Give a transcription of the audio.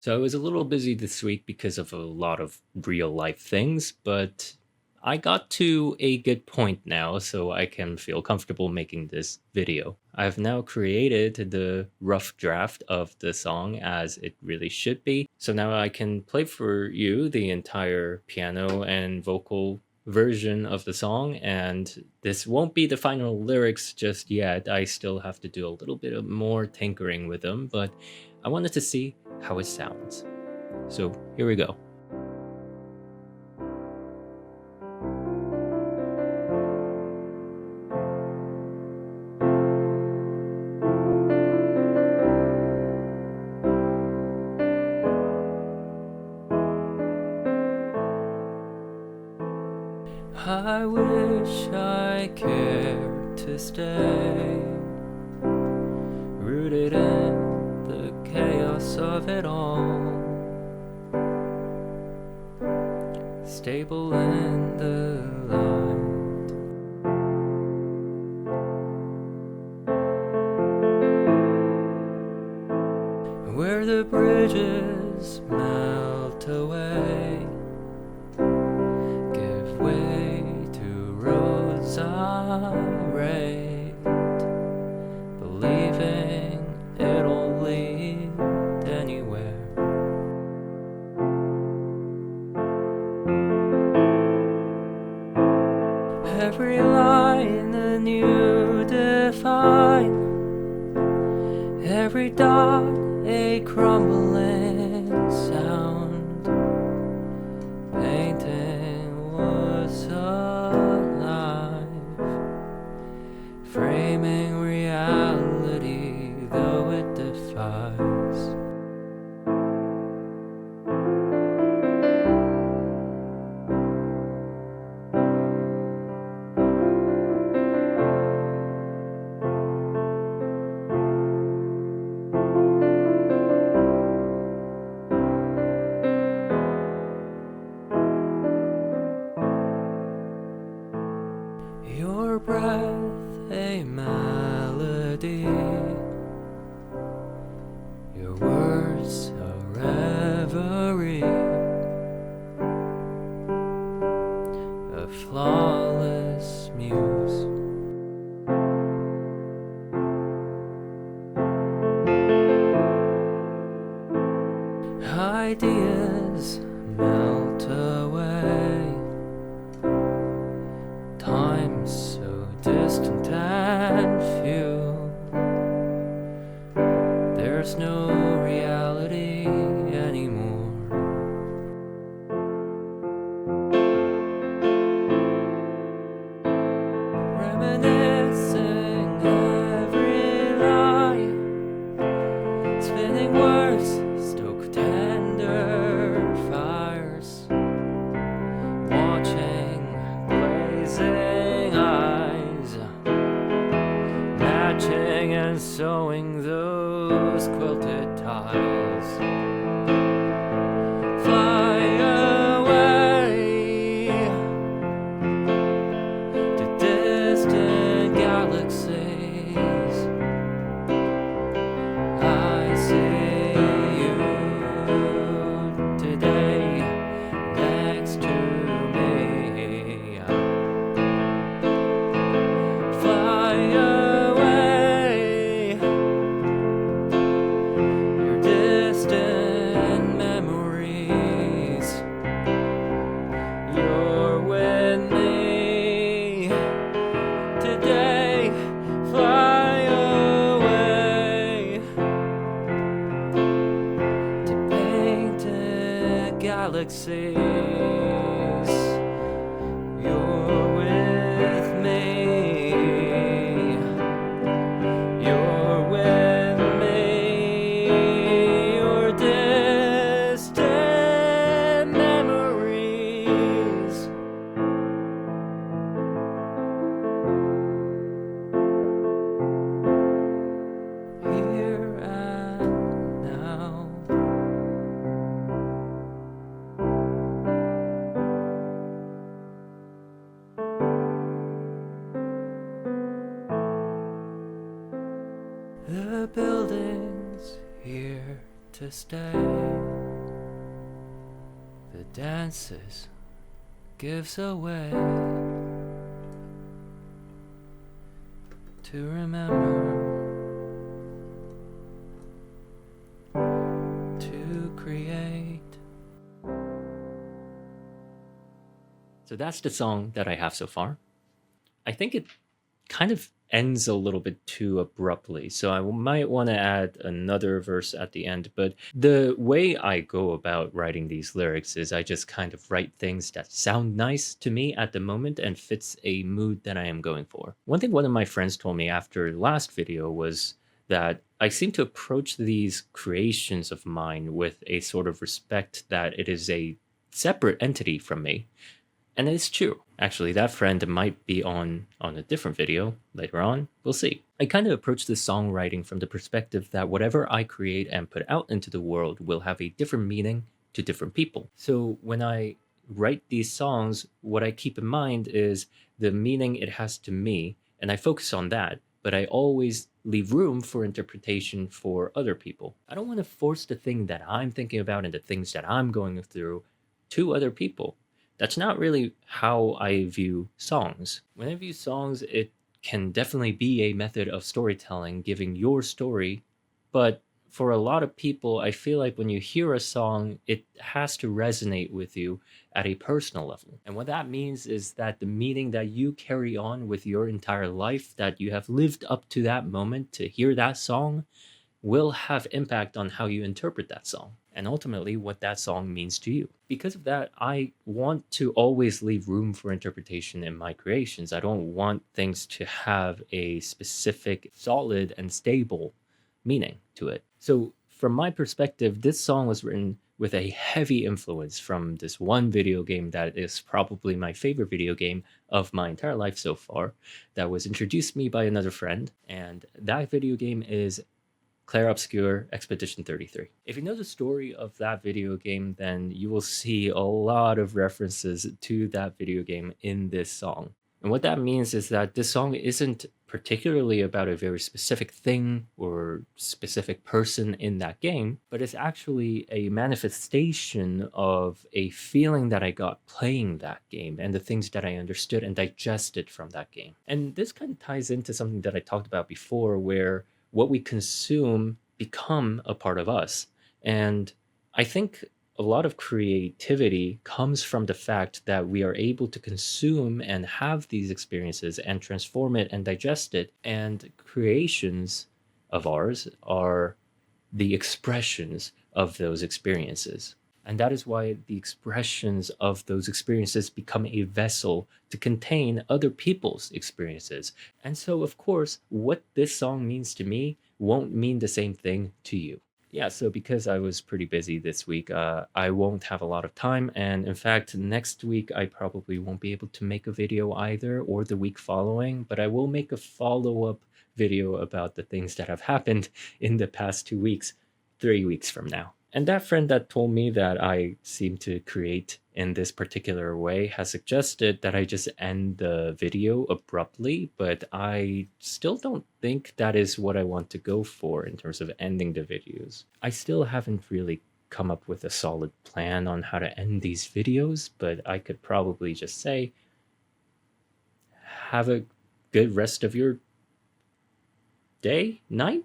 So I was a little busy this week because of a lot of real life things, but I got to a good point now, so I can feel comfortable making this video. I've now created the rough draft of the song as it really should be, so now I can play for you the entire piano and vocal version of the song, and this won't be the final lyrics just yet. I still have to do a little bit of more tinkering with them, but I wanted to see how it sounds. So here we go. I wish I cared to stay, rooted in the chaos of it all, stable in the light. Where the bridges melt away, give way to roads I rate, believing it'll lead anywhere. Every line a new define, every dot a crumbling sound. Painting was alive, framing reality though it defies. Your breath a melody, your words a reverie, a flawless muse. Ideas melt away, time so distant and few. There's no reality anymore. Reminiscing every lie, spinning words stoke tender fires, watching blazing eyes, matching and sewing those quilted tiles. Fly away to distant galaxies. I see you today next to me. Fly away your distant memories. You're with me today. Fly away to painted galaxies. You're with me. You're with me. Your distant memories. Here and now. The building's here to stay. dances, gives away to remember, to create. So that's the song that I have so far. I think it kind of ends a little bit too abruptly, so I might want to add another verse at the end. But the way I go about writing these lyrics is I just kind of write things that sound nice to me at the moment and fits a mood that I am going for. One thing one of my friends told me after the last video was that I seem to approach these creations of mine with a sort of respect that it is a separate entity from me. And it's true. Actually, that friend might be on a different video later on. We'll see. I kind of approach the songwriting from the perspective that whatever I create and put out into the world will have a different meaning to different people. So when I write these songs, what I keep in mind is the meaning it has to me, and I focus on that, but I always leave room for interpretation for other people. I don't want to force the thing that I'm thinking about and the things that I'm going through to other people. That's not really how I view songs. When I view songs, it can definitely be a method of storytelling, giving your story. But for a lot of people, I feel like when you hear a song, it has to resonate with you at a personal level. And what that means is that the meaning that you carry on with your entire life, that you have lived up to that moment to hear that song, will have impact on how you interpret that song and ultimately what that song means to you. Because of that, I want to always leave room for interpretation in my creations. I don't want things to have a specific, solid, and stable meaning to it. So, from my perspective, this song was written with a heavy influence from this one video game that is probably my favorite video game of my entire life so far, that was introduced to me by another friend. And that video game is Clair Obscur Expedition 33. If you know the story of that video game, then you will see a lot of references to that video game in this song. And what that means is that this song isn't particularly about a very specific thing or specific person in that game, but it's actually a manifestation of a feeling that I got playing that game and the things that I understood and digested from that game. And this kind of ties into something that I talked about before, where what we consume become a part of us. And I think a lot of creativity comes from the fact that we are able to consume and have these experiences and transform it and digest it. And creations of ours are the expressions of those experiences. And that is why the expressions of those experiences become a vessel to contain other people's experiences. And so, of course, what this song means to me won't mean the same thing to you. Yeah, so because I was pretty busy this week, I won't have a lot of time. And in fact, next week, I probably won't be able to make a video either, or the week following, but I will make a follow-up video about the things that have happened in the past 2 weeks, 3 weeks from now. And that friend that told me that I seem to create in this particular way has suggested that I just end the video abruptly, but I still don't think that is what I want to go for in terms of ending the videos. I still haven't really come up with a solid plan on how to end these videos, but I could probably just say, have a good rest of your day, night,